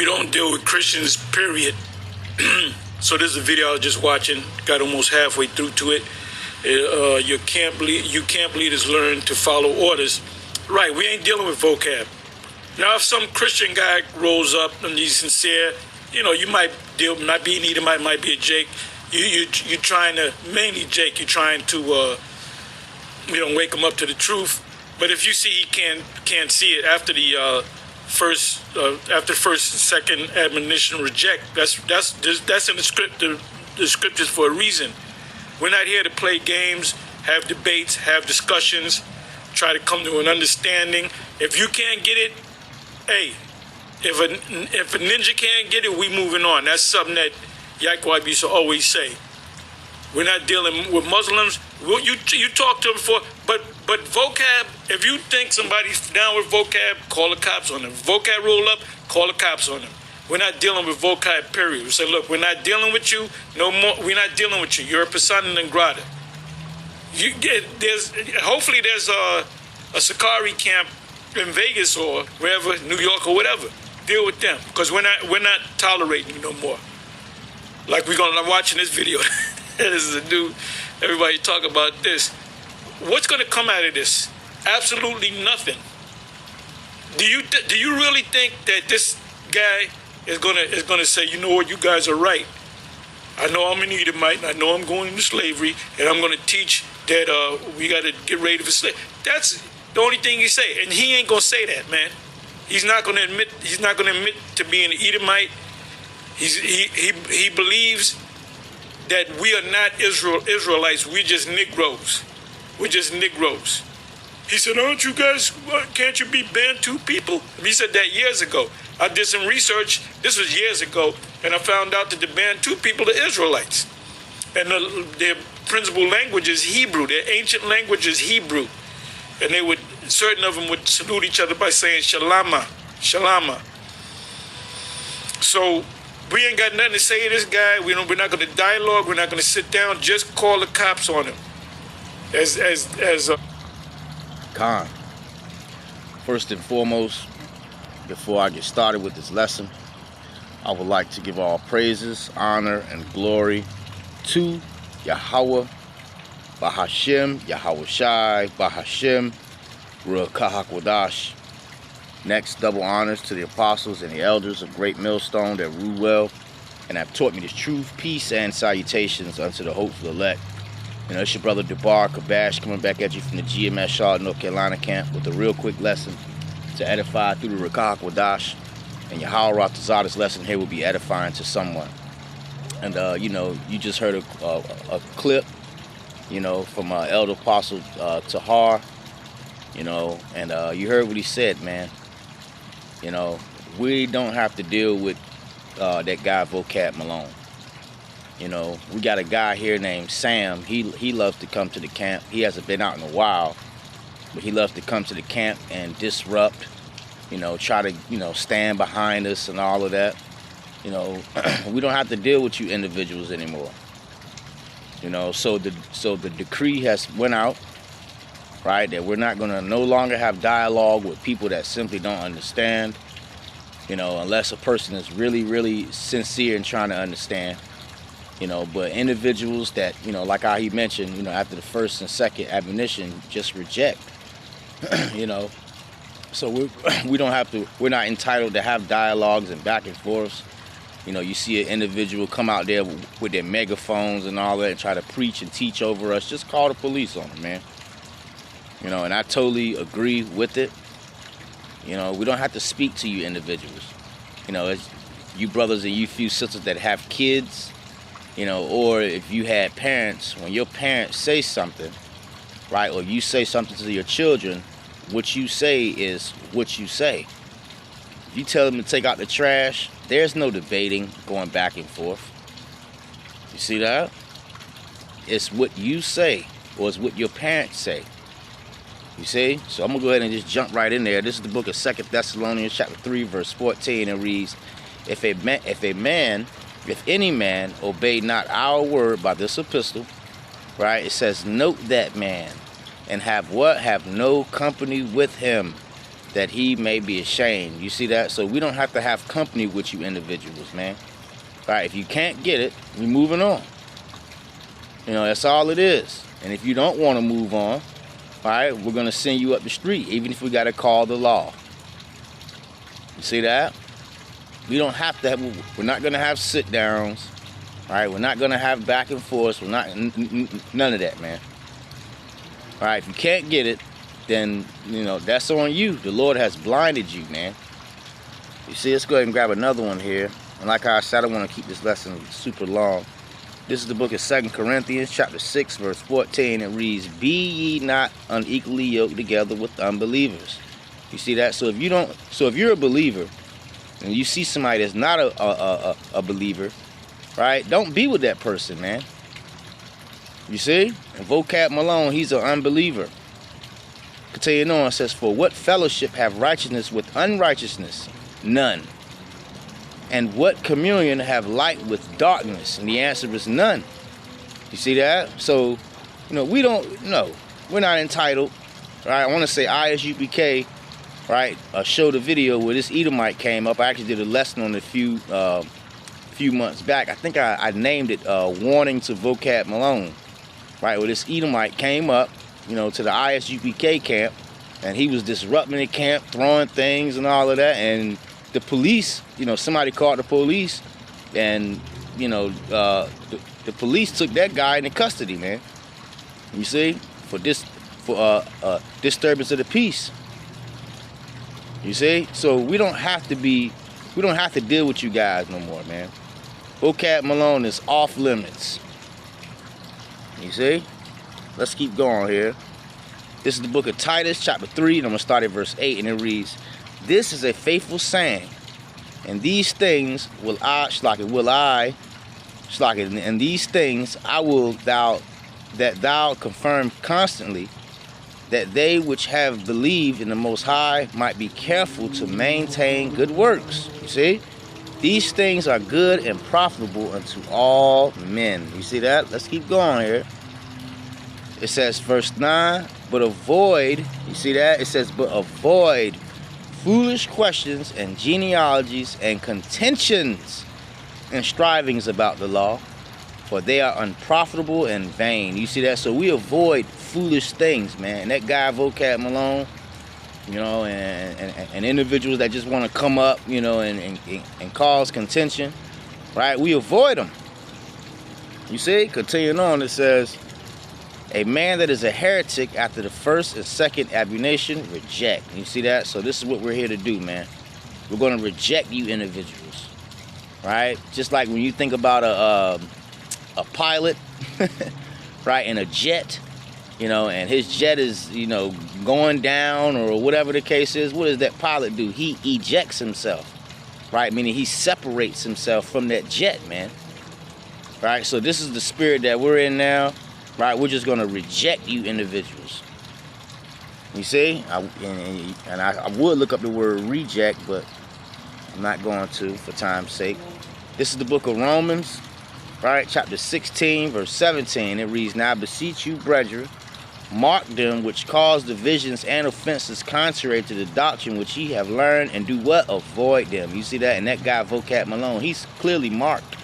we don't deal with Christians, period. So this is a video I was just watching, got almost halfway through to it. You camp leaders learn to follow orders. Right, we ain't dealing with vocab. Now, if some Christian guy rolls up and he's sincere, you might be an Edomite, might be a Jake. You're trying to, mainly Jake, you're trying to, wake him up to the truth. But if you see he can't see it after the first, second admonition, reject. That's in the scriptures for a reason. We're not here to play games, have debates, have discussions, try to come to an understanding. If you can't get it, hey, if a ninja can't get it, we moving on. That's something that Yaquab used to always say. We're not dealing with Muslims. You talk to them before, but vocab, if you think somebody's down with vocab, call the cops on them. Vocab roll up, call the cops on them. We're not dealing with vocab, period. We say, look, we're not dealing with you no more. We're not dealing with you. You're a persona non grata. Hopefully there's a Sakari camp in Vegas or wherever, New York or whatever. Deal with them, because we're not tolerating you no more. Like I'm watching this video. This is a dude. Everybody talk about this. What's going to come out of this? Absolutely nothing. Do you really think that this guy is gonna say, you know what, you guys are right. I know I'm an Edomite, and I know I'm going into slavery, and I'm going to teach that we got to get ready for slavery. That's the only thing he say, and he ain't going to say that, man. He's not going to admit. He's not going to admit to being an Edomite. He believes that we are not Israelites. We're just Negroes. We're just Negroes. He said, aren't you guys, can't you be Bantu people? He said that years ago. I did some research, this was years ago, and I found out that the Bantu people are Israelites. And their principal language is Hebrew. Their ancient language is Hebrew. And certain of them would salute each other by saying Shalama, Shalama. So we ain't got nothing to say to this guy. We're not going to dialogue. We're not going to sit down. Just call the cops on him. Khan, first and foremost, before I get started with this lesson, I would like to give all praises, honor, and glory to Yahweh, Bahashem, Yahweh Shai, Bahashem, Ruach HaKodesh. Next, double honors to the apostles and the elders of Great Millstone that rule well and have taught me the truth, peace, and salutations unto the hopeful elect. It's your brother Debar Kabash coming back at you from the GMS Charlotte, North Carolina camp with a real quick lesson to edify through the Ruach HaKodesh. And Yahweh Ratazah, this lesson here will be edifying to someone. And, you just heard a clip, from Elder Apostle Tahar, and you heard what he said, man. We don't have to deal with that guy Vocab Malone. We got a guy here named Sam. He loves to come to the camp. He hasn't been out in a while, but he loves to come to the camp and disrupt, try to, stand behind us and all of that. We don't have to deal with you individuals anymore. So the decree has went out, right, that we're not going to no longer have dialogue with people that simply don't understand, unless a person is really, really sincere in trying to understand. But individuals that, like how he mentioned, after the first and second admonition, just reject, So we don't have to, we're not entitled to have dialogues and back and forths. You see an individual come out there with their megaphones and all that and try to preach and teach over us. Just call the police on them, man. And I totally agree with it. We don't have to speak to you individuals. As you brothers and you few sisters that have kids, or if you had parents, when your parents say something, right, or you say something to your children, what you say is what you say. If you tell them to take out the trash, there's no debating, going back and forth. You see that? It's what you say, or it's what your parents say. You see? So I'm going to go ahead and just jump right in there. This is the book of 2 Thessalonians chapter 3, verse 14. It reads, If any man obey not our word by this epistle, right? It says, note that man, and have what? Have no company with him. that he may be ashamed. You see that? So we don't have to have company with you individuals, man. All right, if you can't get it, we're moving on. You know, that's all it is. And if you don't want to move on, all right, we're going to send you up the street, even if we got to call the law. You see that? We don't have to have, we're not going to have sit downs. All right, we're not going to have back and forth. We're not, none of that, man. All right, if you can't get it, then, you know, that's on you. The Lord has blinded you, man. You see, let's go ahead and grab another one here. And like I said, I don't want to keep this lesson super long. This is the book of 2 Corinthians, chapter 6, verse 14. It reads, "Be ye not unequally yoked together with unbelievers." You see that? So if you're a believer, and you see somebody that's not a believer, right? Don't be with that person, man. You see? And Vocab Malone, he's an unbeliever. Continuing on, it says, "For what fellowship have righteousness with unrighteousness? None. And what communion have light with darkness?" And the answer is none. You see that? So, you know, we're not entitled, right? I want to say ISUPK, right, showed a video where this Edomite came up. I actually did a lesson on it a few months back. I think I named it Warning to Vocab Malone, right, where this Edomite came up, you know, to the ISUPK camp, and he was disrupting the camp, throwing things and all of that, and the police, you know, somebody called the police, and, you know, the police took that guy into custody, man. You see, for disturbance of the peace. You see, so we don't have to deal with you guys no more, man. Vocab Malone is off limits. You see, let's keep going here. This is the book of Titus, chapter 3, and I'm gonna start at verse 8, and it reads, "This is a faithful saying, and these things and these things I will that thou confirm constantly, that they which have believed in the Most High might be careful to maintain good works." You see? These things are good and profitable unto all men. You see that? Let's keep going here. It says, verse 9, "But avoid," you see that? It says, "But avoid foolish questions and genealogies and contentions and strivings about the law, for they are unprofitable and vain." You see that? So we avoid foolish things, man. And that guy Vocab Malone, you know, and individuals that just want to come up, you know, and cause contention, right? We avoid them. You see? Continuing on, it says, "A man that is a heretic after the first and second admonition, reject." You see that? So this is what we're here to do, man. We're going to reject you individuals, right? Just like when you think about a pilot, right, in a jet, you know, and his jet is, you know, going down or whatever the case is. What does that pilot do? He ejects himself, right? Meaning he separates himself from that jet, man. Right? So this is the spirit that we're in now, right? We're just going to reject you individuals. You see? I would look up the word reject, but I'm not going to for time's sake. This is the book of Romans, right? Chapter 16, verse 17. It reads, "Now I beseech you, brethren, mark them which cause divisions and offenses contrary to the doctrine which ye have learned, and do what? Avoid them." You see that? And that guy, Vocab Malone, he's clearly marked.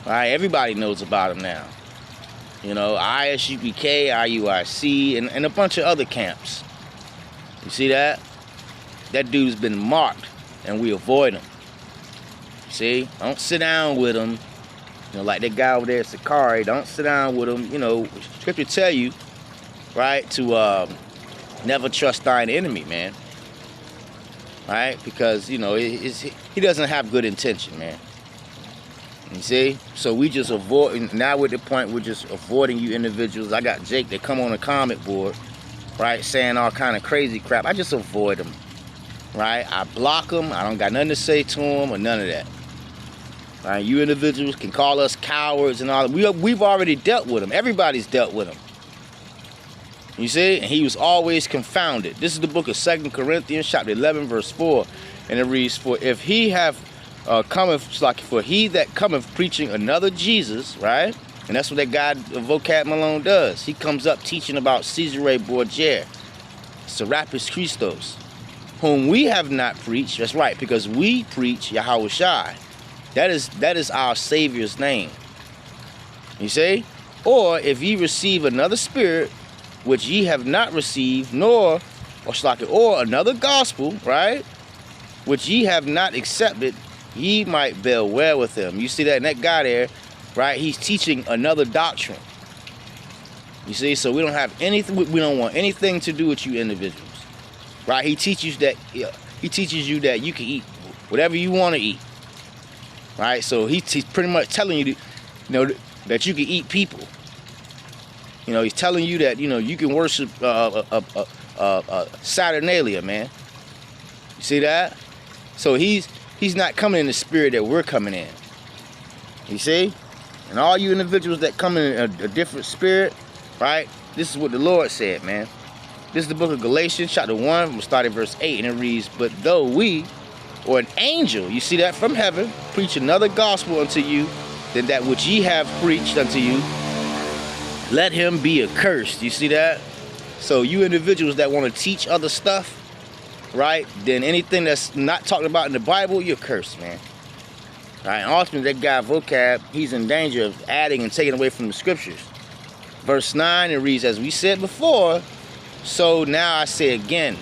All right, everybody knows about him now. You know, ISUPK, IUIC, and a bunch of other camps. You see that? That dude's been marked, and we avoid him. See? Don't sit down with him. You know, like that guy over there, Sakari, don't sit down with him. You know, Scripture tell you, right, to never trust thine enemy, man. Right? Because, you know, he doesn't have good intention, man. You see? So we just avoid, now we're at the point we're just avoiding you individuals. I got Jake that come on the comment board, right, saying all kind of crazy crap. I just avoid them, right? I block them. I don't got nothing to say to them or none of that. Right? You individuals can call us cowards and all that. We've already dealt with them. Everybody's dealt with them. You see? And he was always confounded. This is the book of 2 Corinthians, chapter 11, verse 4. And it reads, "For if he have for he that cometh preaching another Jesus," right? And that's what that guy Vocab Malone does. He comes up teaching about Caesare Borgia, Serapis Christos, whom we have not preached. That's right, because we preach Yahweh Shai. That is our Savior's name. You see? Or if ye receive another spirit, which ye have not received, or another gospel, right, which ye have not accepted, ye might bear well with him. You see that? And that guy there, right, he's teaching another doctrine. You see? So we don't have anything, we don't want anything to do with you individuals. Right? He teaches you that you can eat whatever you want to eat. Right? So he's pretty much telling you, that you can eat people. He's telling you that, you can worship Saturnalia, man. You see that? So he's not coming in the spirit that we're coming in. You see? And all you individuals that come in a different spirit, right? This is what the Lord said, man. This is the book of Galatians, chapter 1, we'll start at verse 8, and it reads, but though we, or an angel, you see that, from heaven, preach another gospel unto you than that which ye have preached unto you, let him be accursed. You see that? So you individuals that want to teach other stuff, right, then anything that's not talked about in the Bible, you're cursed, man. All right, and ultimately, that guy Vocab, he's in danger of adding and taking away from the scriptures. Verse 9, it reads, as we said before, so now I say again,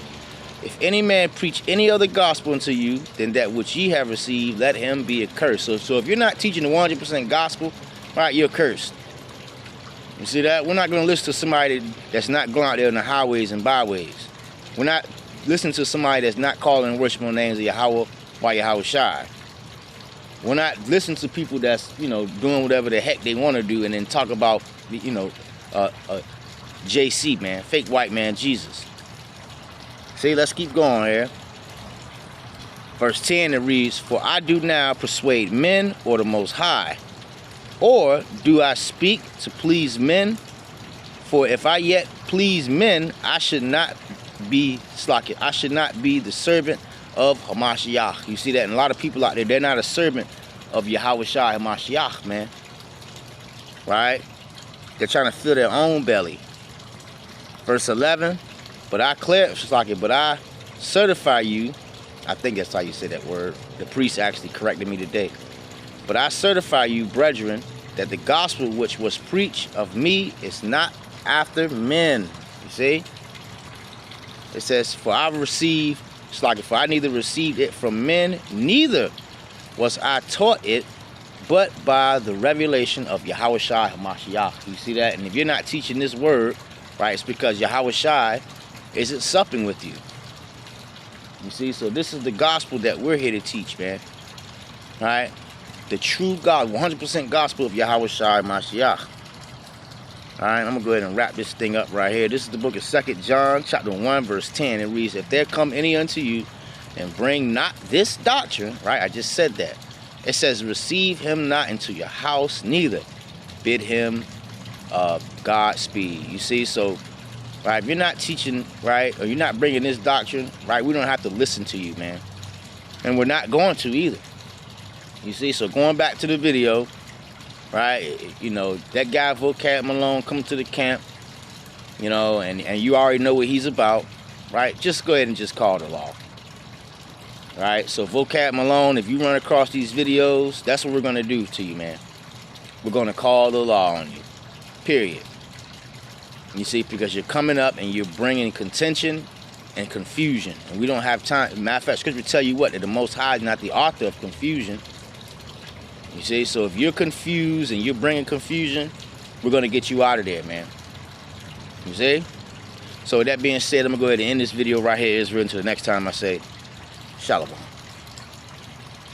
if any man preach any other gospel unto you than that which ye have received, let him be accursed. So if you're not teaching the 100% gospel, right, you're cursed. You see that? We're not going to listen to somebody that's not going out there in the highways and byways. We're not listening to somebody that's not calling and worshiping the names of Yahweh by Yahweh Shai. We're not listening to people that's, doing whatever the heck they want to do and then talk about, JC, man, fake white man Jesus. See, let's keep going here. Verse 10, it reads, for I do now persuade men or the Most High, or do I speak to please men? For if I yet please men, I should not be the servant of Hamashiach. You see that? And a lot of people out there, they're not a servant of Yahweh Shai Hamashiach, man. Right? They're trying to fill their own belly. Verse 11, but I certify you, I think that's how you say that word. The priest actually corrected me today. But I certify you, brethren, that the gospel which was preached of me is not after men. You see? It says, for I neither received it from men, neither was I taught it, but by the revelation of Yahweh Shai HaMashiach. You see that? And if you're not teaching this word, right, it's because Yahweh Shai isn't supping with you. You see, so this is the gospel that we're here to teach, man. Right? The true God, 100% gospel of Yahweh Shai Mashiach. Alright, I'm going to go ahead and wrap this thing up right here. This is the book of 2 John, chapter 1, verse 10. It reads, if there come any unto you and bring not this doctrine, right, I just said that. It says, receive him not into your house, neither bid him Godspeed. You see, so, right, if you're not teaching, right, or you're not bringing this doctrine, right, we don't have to listen to you, man. And we're not going to either. You see, so going back to the video, right, that guy Vocab Malone coming to the camp, and you already know what he's about, right, just go ahead and just call the law. Right, so Vocab Malone, if you run across these videos, that's what we're going to do to you, man. We're going to call the law on you, period. You see, because you're coming up and you're bringing contention and confusion, and we don't have time. Matter of fact, Scripture tell you what, that the Most High is not the author of confusion. You see, so if you're confused and you're bringing confusion, we're going to get you out of there, man. You see? So with that being said, I'm going to go ahead and end this video right here, Israel, until the next time I say Shalom.